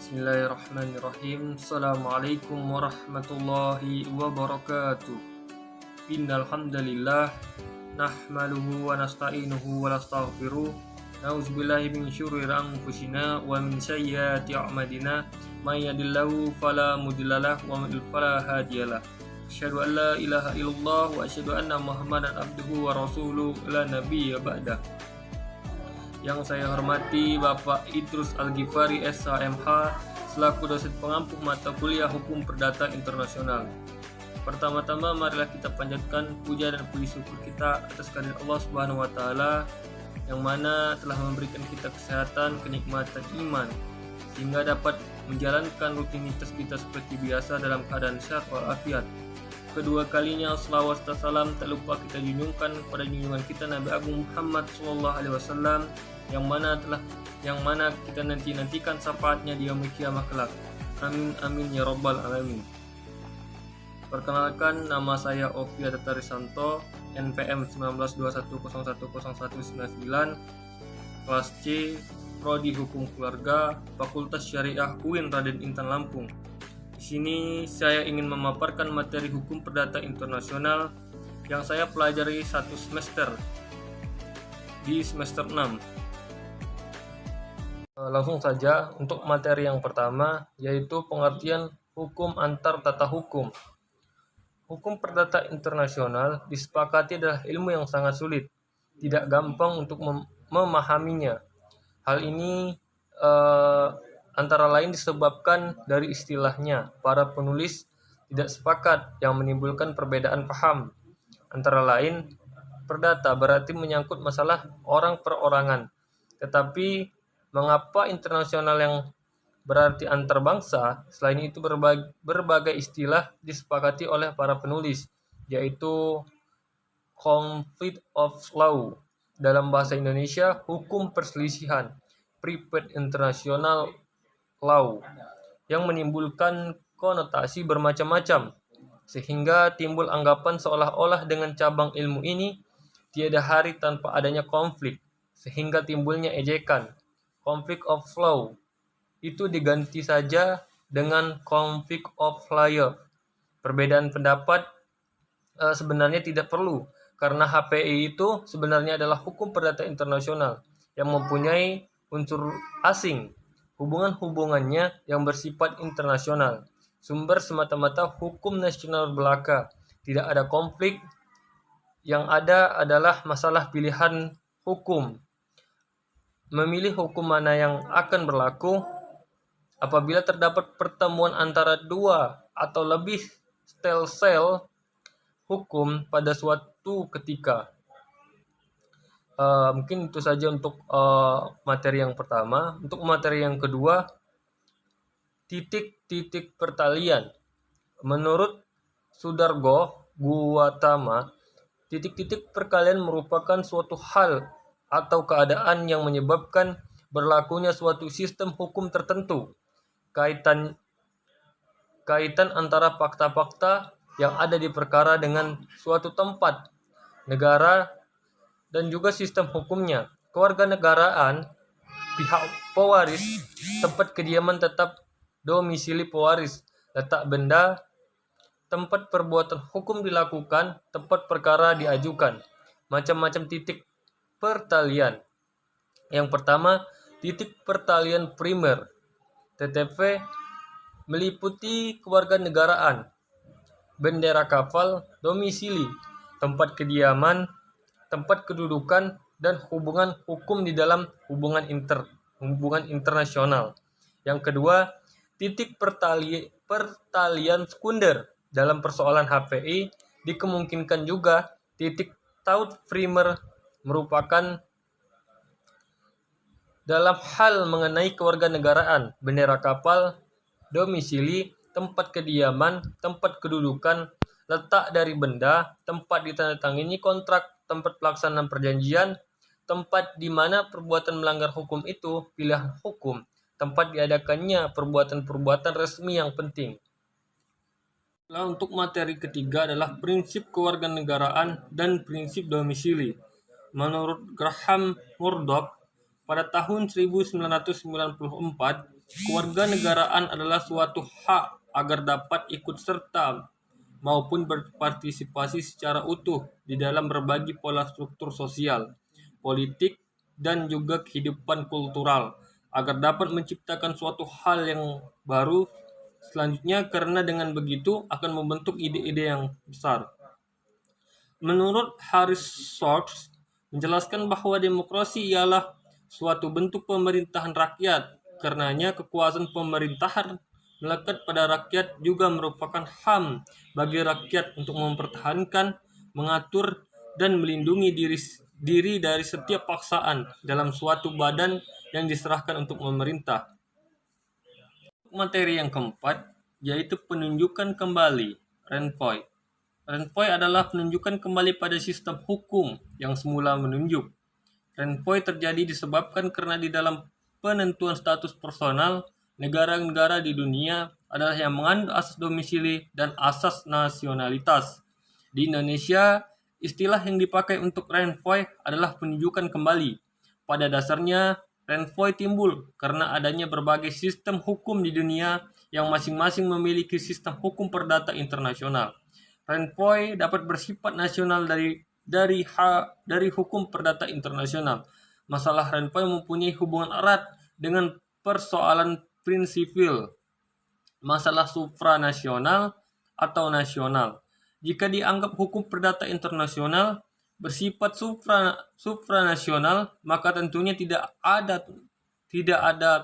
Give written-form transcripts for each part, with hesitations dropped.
Bismillahirrahmanirrahim. Assalamualaikum warahmatullahi wabarakatuh. Innal hamdalillah nahmaduhu wa nasta'inuhu wa nastaghfiruh. Na'udzubillahi min syururi anfusina wa min sayyiati a'malina. May yahdihillahu fala mudhillalah wa may yudlil fala hadiyalah. Asyhadu an la ilaha illallah wa asyhadu anna Muhammadan abduhu wa rasuluhu la nabiyya ba'dah. Yang saya hormati Bapak Idrus Al-Ghifari SHMH selaku dosen pengampu mata kuliah Hukum Perdata Internasional. Pertama-tama marilah kita panjatkan puja dan puji syukur kita atas kehadirat Allah Subhanahu wa taala yang mana telah memberikan kita kesehatan, kenikmatan iman sehingga dapat menjalankan rutinitas kita seperti biasa dalam keadaan sehat walafiat. Kedua kalinya selawat dan salam tak lupa kita junjungkan kepada junjungan kita Nabi Agung Muhammad SAW yang mana kita nantikan syafaatnya di yaumul kiamah kelak. Amin amin ya rabbal alamin. Perkenalkan, nama saya Ovia Tetarisanto, NPM 1921010199, kelas C, Prodi Hukum Keluarga, Fakultas Syariah UIN Raden Intan Lampung. Di sini saya ingin memaparkan materi hukum perdata internasional yang saya pelajari satu semester di semester 6. Langsung saja untuk materi yang pertama, yaitu pengertian hukum antar tata hukum. Hukum perdata internasional disepakati adalah ilmu yang sangat sulit, tidak gampang untuk memahaminya. Hal ini antara lain disebabkan dari istilahnya. Para penulis tidak sepakat yang menimbulkan perbedaan paham. Antara lain, perdata berarti menyangkut masalah orang perorangan. Tetapi mengapa internasional yang berarti antar bangsa? Selain itu berbagai istilah disepakati oleh para penulis, yaitu conflict of law, dalam bahasa Indonesia hukum perselisihan, private international law, yang menimbulkan konotasi bermacam-macam, sehingga timbul anggapan seolah-olah dengan cabang ilmu ini tiada hari tanpa adanya konflik, sehingga timbulnya ejekan. Conflict of law itu diganti saja dengan conflict of layer. Perbedaan pendapat sebenarnya tidak perlu, karena HPI itu sebenarnya adalah hukum perdata internasional yang mempunyai unsur asing. Hubungan-hubungannya yang bersifat internasional. Sumber semata-mata hukum nasional belaka. Tidak ada konflik. Yang ada adalah masalah pilihan hukum. Memilih hukum mana yang akan berlaku apabila terdapat pertemuan antara dua atau lebih sel hukum pada suatu ketika. Mungkin itu saja untuk materi yang pertama. Untuk materi yang kedua, titik-titik pertalian. Menurut Sudargo Guatama, titik-titik perkalian merupakan suatu hal atau keadaan yang menyebabkan berlakunya suatu sistem hukum tertentu. Kaitan antara fakta-fakta yang ada di perkara dengan suatu tempat, negara, dan juga sistem hukumnya. Kewarganegaraan, pihak pewaris, tempat kediaman tetap, domisili pewaris, letak benda, tempat perbuatan hukum dilakukan, tempat perkara diajukan. Macam-macam titik pertalian. Yang pertama, titik pertalian primer. TTP meliputi kewarganegaraan, bendera kapal, domisili, tempat kediaman, tempat kedudukan, dan hubungan hukum di dalam hubungan internasional. Yang kedua, titik pertalian sekunder. Dalam persoalan HPI dikemungkinkan juga titik taut primer merupakan dalam hal mengenai kewarganegaraan, bendera kapal, domisili, tempat kediaman, tempat kedudukan, letak dari benda, tempat ditandatangani kontrak, tempat pelaksanaan perjanjian, tempat di mana perbuatan melanggar hukum itu pilihan hukum, tempat diadakannya perbuatan-perbuatan resmi yang penting. Untuk materi ketiga adalah prinsip kewarganegaraan dan prinsip domisili. Menurut Graham Murdoch, Pada tahun 1994, kewarganegaraan adalah suatu hak agar dapat ikut serta maupun berpartisipasi secara utuh di dalam berbagai pola struktur sosial, politik, dan juga kehidupan kultural, agar dapat menciptakan suatu hal yang baru selanjutnya, karena dengan begitu akan membentuk ide-ide yang besar. Menurut Harris Schwartz, menjelaskan bahwa demokrasi ialah suatu bentuk pemerintahan rakyat. Karenanya kekuasaan pemerintahan melekat pada rakyat juga merupakan HAM bagi rakyat untuk mempertahankan, mengatur, dan melindungi diri dari setiap paksaan dalam suatu badan yang diserahkan untuk memerintah. Materi yang keempat yaitu penunjukan kembali, Renvoy. Renvoy adalah penunjukan kembali pada sistem hukum yang semula menunjuk. Renvoy terjadi disebabkan karena di dalam penentuan status personal, negara-negara di dunia adalah yang mengandung asas domisili dan asas nasionalitas. Di Indonesia, istilah yang dipakai untuk Renvoy adalah penunjukan kembali. Pada dasarnya, Renvoy timbul karena adanya berbagai sistem hukum di dunia yang masing-masing memiliki sistem hukum perdata internasional. Renvoy dapat bersifat nasional dari hukum perdata internasional. Masalah Renvoy mempunyai hubungan erat dengan persoalan prinsipil, masalah supranasional atau nasional. Jika dianggap hukum perdata internasional bersifat supranasional, maka tentunya tidak ada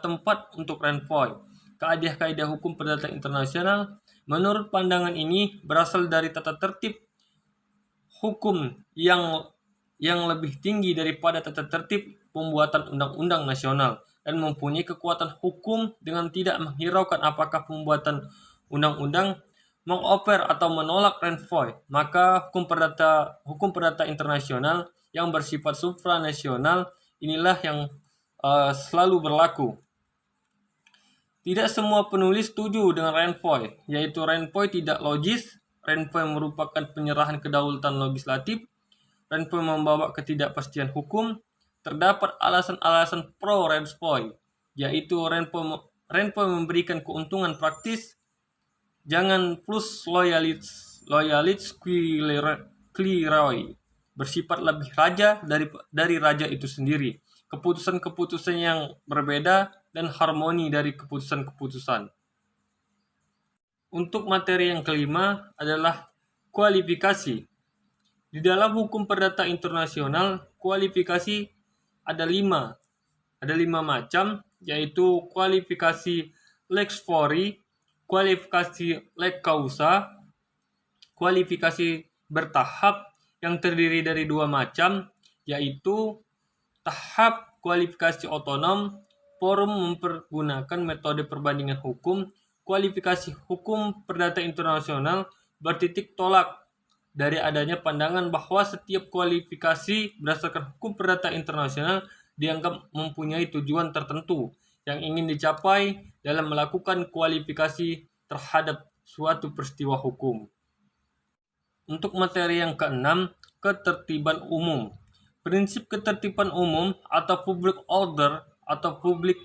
tempat untuk Renvoy. Kaidah-kaidah hukum perdata internasional menurut pandangan ini berasal dari tata tertib hukum yang lebih tinggi daripada tata tertib pembuatan undang-undang nasional dan mempunyai kekuatan hukum dengan tidak menghiraukan apakah pembuatan undang-undang mengoper atau menolak Renvoy. Maka hukum perdata internasional yang bersifat supranasional inilah yang selalu berlaku. Tidak semua penulis setuju dengan Renvoy, yaitu Renvoy tidak logis, Renvoy merupakan penyerahan kedaulatan legislatif, Renvoy membawa ketidakpastian hukum. Terdapat alasan-alasan pro Renvoy, yaitu Renvoy memberikan keuntungan praktis, jangan plus loyalis Cleroy, bersifat lebih raja dari raja itu sendiri, keputusan-keputusan yang berbeda, dan harmoni dari keputusan-keputusan. Untuk materi yang kelima adalah kualifikasi. Di dalam hukum perdata internasional, kualifikasi ada lima macam, yaitu kualifikasi lex fori, kualifikasi lex causa, kualifikasi bertahap yang terdiri dari dua macam, yaitu tahap kualifikasi otonom, forum mempergunakan metode perbandingan hukum, kualifikasi hukum perdata internasional bertitik tolak dari adanya pandangan bahwa setiap kualifikasi berdasarkan hukum perdata internasional dianggap mempunyai tujuan tertentu yang ingin dicapai dalam melakukan kualifikasi terhadap suatu peristiwa hukum. Untuk materi yang keenam, ketertiban umum. Prinsip ketertiban umum atau public order atau public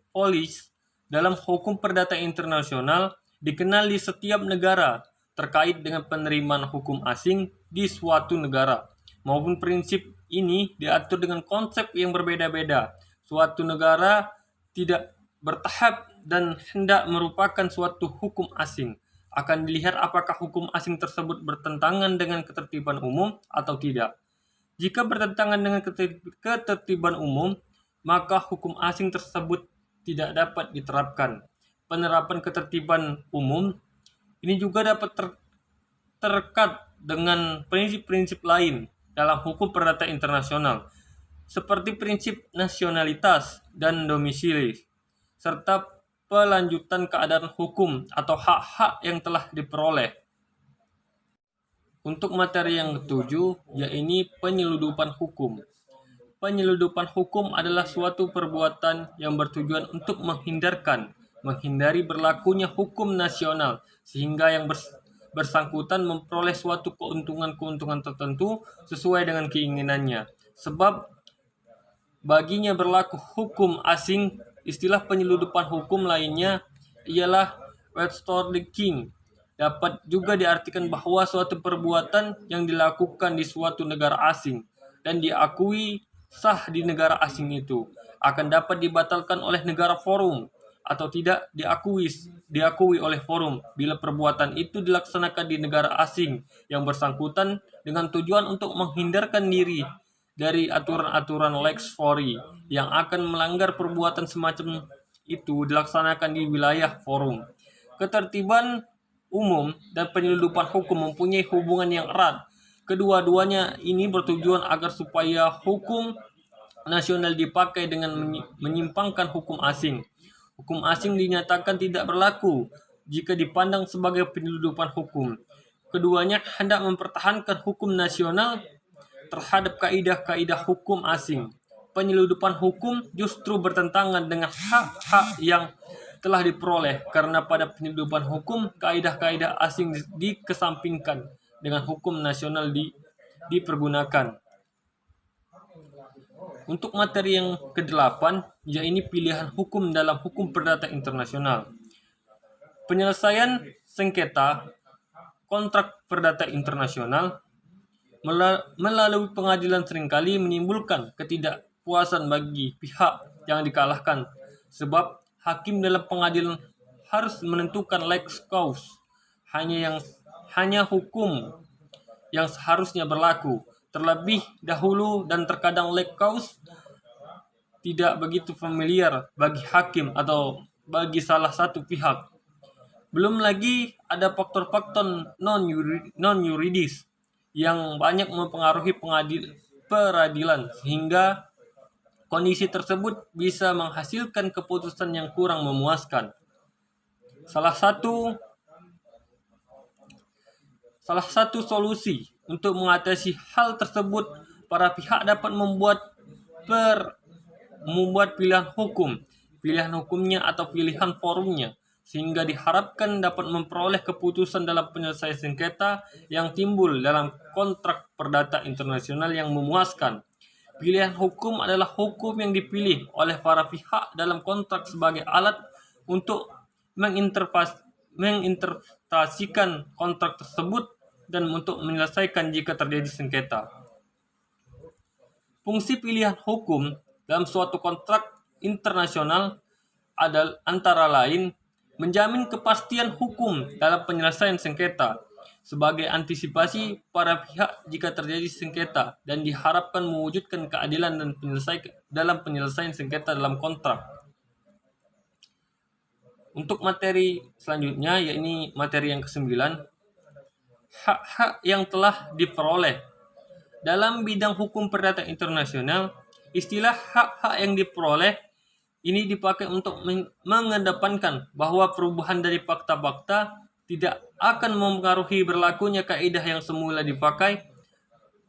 policy dalam hukum perdata internasional dikenal di setiap negara terkait dengan penerimaan hukum asing di suatu negara, maupun prinsip ini diatur dengan konsep yang berbeda-beda. Suatu negara tidak bertahap dan hendak merupakan suatu hukum asing. Akan dilihat apakah hukum asing tersebut bertentangan dengan ketertiban umum atau tidak. Jika bertentangan dengan ketertiban umum, maka hukum asing tersebut tidak dapat diterapkan. Penerapan ketertiban umum ini juga dapat terkait dengan prinsip-prinsip lain dalam hukum perdata internasional, seperti prinsip nasionalitas dan domisili, serta pelanjutan keadaan hukum atau hak-hak yang telah diperoleh. Untuk materi yang ketujuh, yaitu penyeludupan hukum. Penyeludupan hukum adalah suatu perbuatan yang bertujuan untuk menghindari berlakunya hukum nasional, sehingga yang bersangkutan memperoleh suatu keuntungan-keuntungan tertentu sesuai dengan keinginannya. Sebab baginya berlaku hukum asing. Istilah penyeludupan hukum lainnya ialah withholding. Dapat juga diartikan bahwa suatu perbuatan yang dilakukan di suatu negara asing dan diakui sah di negara asing itu akan dapat dibatalkan oleh negara forum atau tidak diakui oleh forum bila perbuatan itu dilaksanakan di negara asing yang bersangkutan dengan tujuan untuk menghindarkan diri dari aturan-aturan lex fori yang akan melanggar perbuatan semacam itu dilaksanakan di wilayah forum. Ketertiban umum dan penyeludupan hukum mempunyai hubungan yang erat. Kedua-duanya ini bertujuan agar supaya hukum nasional dipakai dengan menyimpangkan hukum asing. Hukum asing dinyatakan tidak berlaku jika dipandang sebagai penyeludupan hukum. Keduanya hendak mempertahankan hukum nasional terhadap kaidah-kaidah hukum asing. Penyeludupan hukum justru bertentangan dengan hak-hak yang telah diperoleh karena pada penyeludupan hukum kaidah-kaidah asing dikesampingkan dengan hukum nasional dipergunakan. Untuk materi yang ke-8, yaitu pilihan hukum dalam hukum perdata internasional. Penyelesaian sengketa kontrak perdata internasional melalui pengadilan seringkali menimbulkan ketidakpuasan bagi pihak yang dikalahkan, sebab hakim dalam pengadilan harus menentukan lex causa, hanya hukum yang seharusnya berlaku terlebih dahulu, dan terkadang lex causa tidak begitu familiar bagi hakim atau bagi salah satu pihak. Belum lagi ada faktor-faktor non-yuridis yang banyak mempengaruhi peradilan sehingga kondisi tersebut bisa menghasilkan keputusan yang kurang memuaskan. Salah satu solusi untuk mengatasi hal tersebut, para pihak dapat membuat pilihan hukumnya atau pilihan forumnya, sehingga diharapkan dapat memperoleh keputusan dalam penyelesaian sengketa yang timbul dalam kontrak perdata internasional yang memuaskan. Pilihan hukum adalah hukum yang dipilih oleh para pihak dalam kontrak sebagai alat untuk menginterpretasikan kontrak tersebut dan untuk menyelesaikan jika terjadi sengketa. Fungsi pilihan hukum dalam suatu kontrak internasional adalah antara lain menjamin kepastian hukum dalam penyelesaian sengketa sebagai antisipasi para pihak jika terjadi sengketa, dan diharapkan mewujudkan keadilan dan dalam penyelesaian sengketa dalam kontrak. Untuk materi selanjutnya, yaitu materi yang ke-9, hak-hak yang telah diperoleh. Dalam bidang hukum perdata internasional, istilah hak-hak yang diperoleh ini dipakai untuk mengedepankan bahwa perubahan dari fakta-fakta tidak akan mempengaruhi berlakunya kaidah yang semula dipakai.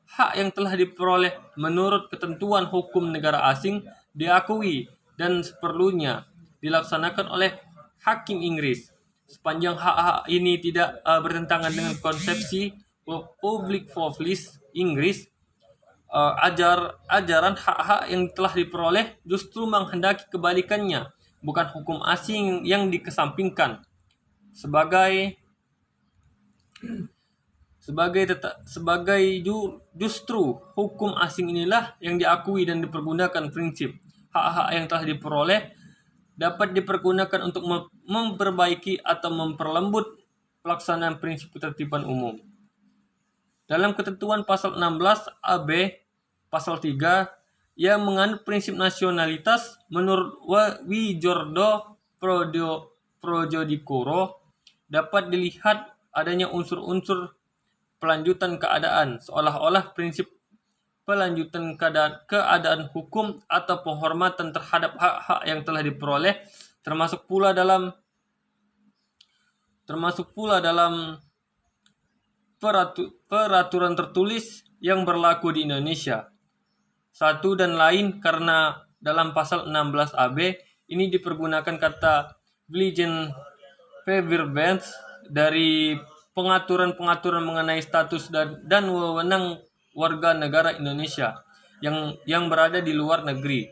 Hak yang telah diperoleh menurut ketentuan hukum negara asing diakui dan seperlunya dilaksanakan oleh hakim Inggris. Sepanjang hak-hak ini tidak bertentangan dengan konsepsi public policy Inggris, ajaran hak-hak yang telah diperoleh justru menghendaki kebalikannya, bukan hukum asing yang dikesampingkan. Justru hukum asing inilah yang diakui dan dipergunakan. Prinsip hak-hak yang telah diperoleh dapat dipergunakan untuk memperbaiki atau memperlembut pelaksanaan prinsip ketertiban umum. Dalam ketentuan pasal 16 AB pasal 3 yang menganut prinsip nasionalitas, menurut Wijordo Projodikoro dapat dilihat adanya unsur-unsur pelanjutan keadaan, seolah-olah prinsip pelanjutan keadaan hukum atau penghormatan terhadap hak-hak yang telah diperoleh termasuk pula dalam peraturan tertulis yang berlaku di Indonesia. Satu dan lain karena dalam pasal 16 AB ini dipergunakan kata Vliegen Verband dari pengaturan-pengaturan mengenai status dan wewenang warga negara Indonesia. yang berada di luar negeri.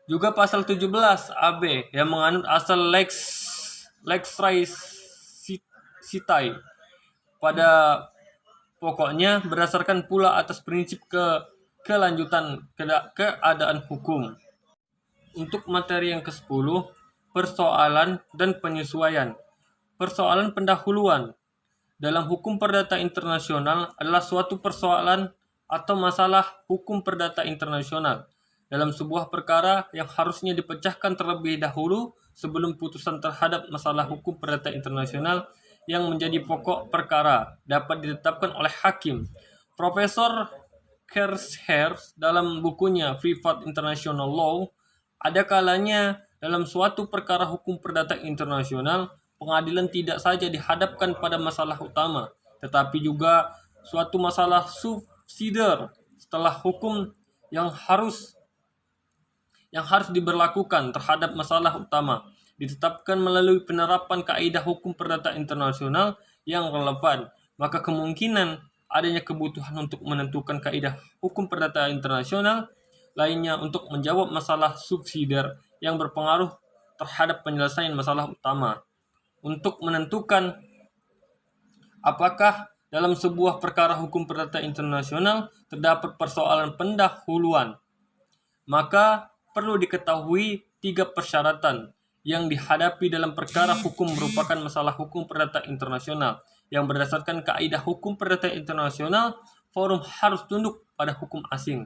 Juga pasal 17 AB yang menganut asal lex Raicitae pada pokoknya berdasarkan pula atas prinsip kelanjutan keadaan hukum. Untuk materi yang ke-10, persoalan dan penyesuaian. Persoalan pendahuluan dalam hukum perdata internasional adalah suatu persoalan atau masalah hukum perdata internasional dalam sebuah perkara yang harusnya dipecahkan terlebih dahulu sebelum putusan terhadap masalah hukum perdata internasional yang menjadi pokok perkara dapat ditetapkan oleh hakim. Profesor Kersher dalam bukunya Privat International Law, ada kalanya dalam suatu perkara hukum perdata internasional, pengadilan tidak saja dihadapkan pada masalah utama, tetapi juga suatu masalah subsidiar setelah hukum yang harus diberlakukan terhadap masalah utama ditetapkan melalui penerapan kaidah hukum perdata internasional yang relevan, maka kemungkinan adanya kebutuhan untuk menentukan kaidah hukum perdata internasional lainnya untuk menjawab masalah subsidiar yang berpengaruh terhadap penyelesaian masalah utama. Untuk menentukan apakah dalam sebuah perkara hukum perdata internasional terdapat persoalan pendahuluan, maka perlu diketahui 3 persyaratan yang dihadapi dalam perkara hukum merupakan masalah hukum perdata internasional yang berdasarkan kaidah hukum perdata internasional. Forum harus tunduk pada hukum asing.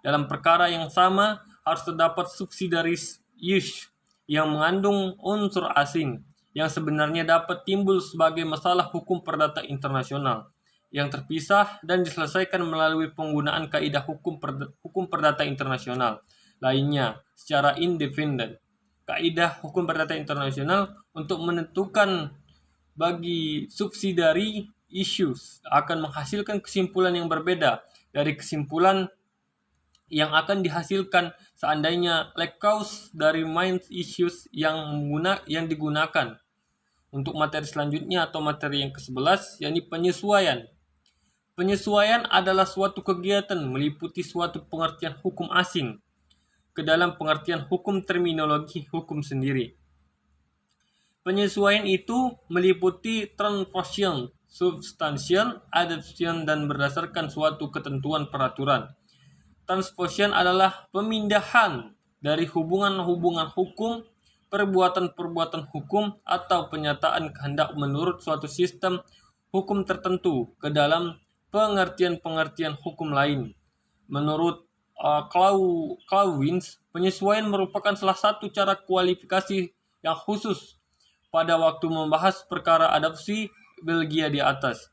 Dalam perkara yang sama harus terdapat subsidiaris ius yang mengandung unsur asing yang sebenarnya dapat timbul sebagai masalah hukum perdata internasional yang terpisah dan diselesaikan melalui penggunaan kaidah hukum perdata internasional lainnya secara independen. Kaidah hukum perdata internasional untuk menentukan bagi subsidiary issues akan menghasilkan kesimpulan yang berbeda dari kesimpulan yang akan dihasilkan seandainya like cause dari main issues yang digunakan. Untuk materi selanjutnya atau materi yang ke-11, yakni penyesuaian. Penyesuaian adalah suatu kegiatan meliputi suatu pengertian hukum asing ke dalam pengertian hukum terminologi hukum sendiri. Penyesuaian itu meliputi transposition, substantial, adaptation, dan berdasarkan suatu ketentuan peraturan. Transposition adalah pemindahan dari hubungan-hubungan hukum, perbuatan-perbuatan hukum, atau penyataan kehendak menurut suatu sistem hukum tertentu ke dalam pengertian-pengertian hukum lain. Menurut Clawins, penyesuaian merupakan salah satu cara kualifikasi yang khusus pada waktu membahas perkara adopsi Belgia di atas.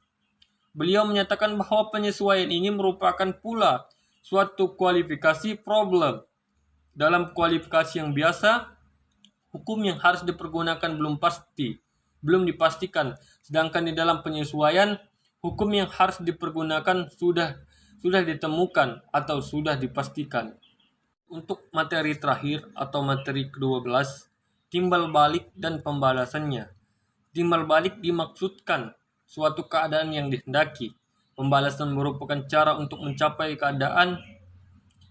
Beliau menyatakan bahwa penyesuaian ini merupakan pula suatu kualifikasi problem. Dalam kualifikasi yang biasa, hukum yang harus dipergunakan belum dipastikan, sedangkan di dalam penyesuaian, hukum yang harus dipergunakan sudah ditemukan atau sudah dipastikan. Untuk materi terakhir atau materi ke-12, timbal balik dan pembalasannya. Timbal balik dimaksudkan suatu keadaan yang dihendaki. Pembalasan merupakan cara untuk mencapai keadaan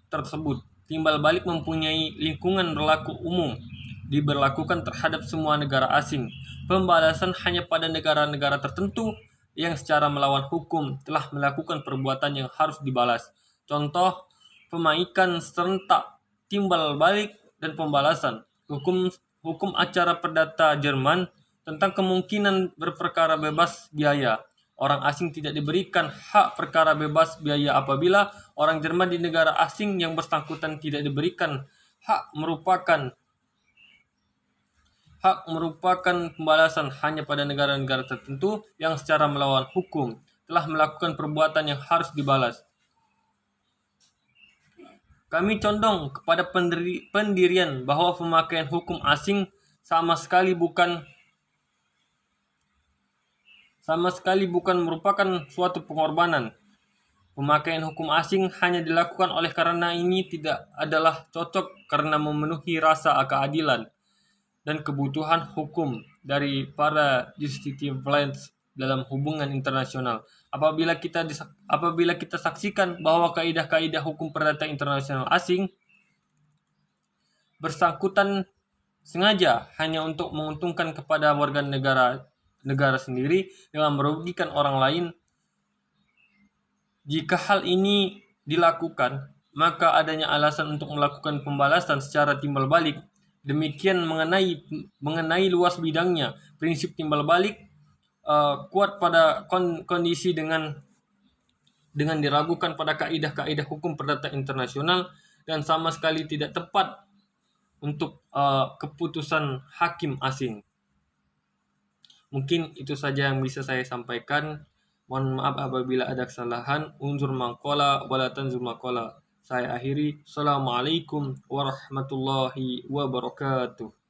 tersebut. Timbal balik mempunyai lingkungan berlaku umum, diberlakukan terhadap semua negara asing. Pembalasan hanya pada negara-negara tertentu yang secara melawan hukum telah melakukan perbuatan yang harus dibalas. Contoh, pemaikan serentak, timbal balik, dan pembalasan. Hukum acara perdata Jerman tentang kemungkinan berperkara bebas biaya. Orang asing tidak diberikan hak perkara bebas biaya apabila orang Jerman di negara asing yang bersangkutan tidak diberikan hak merupakan pembalasan hanya pada negara-negara tertentu yang secara melawan hukum telah melakukan perbuatan yang harus dibalas. Kami condong kepada pendirian bahwa pemakaian hukum asing sama sekali bukan merupakan suatu pengorbanan. Pemakaian hukum asing hanya dilakukan oleh karena ini tidak adalah cocok karena memenuhi rasa keadilan dan kebutuhan hukum dari para justiciables dalam hubungan internasional. Apabila kita saksikan bahwa kaidah-kaidah hukum perdata internasional asing bersangkutan sengaja hanya untuk menguntungkan kepada warga negara sendiri dengan merugikan orang lain, jika hal ini dilakukan, maka adanya alasan untuk melakukan pembalasan secara timbal balik. Demikian mengenai luas bidangnya. Prinsip timbal balik kuat pada kondisi dengan diragukan pada kaidah-kaidah hukum perdata internasional dan sama sekali tidak tepat untuk keputusan hakim asing. Mungkin itu saja yang bisa saya sampaikan. Mohon maaf apabila ada kesalahan. Unzur maqala wala tanzur maqala. Saya akhiri. Assalamualaikum warahmatullahi wabarakatuh.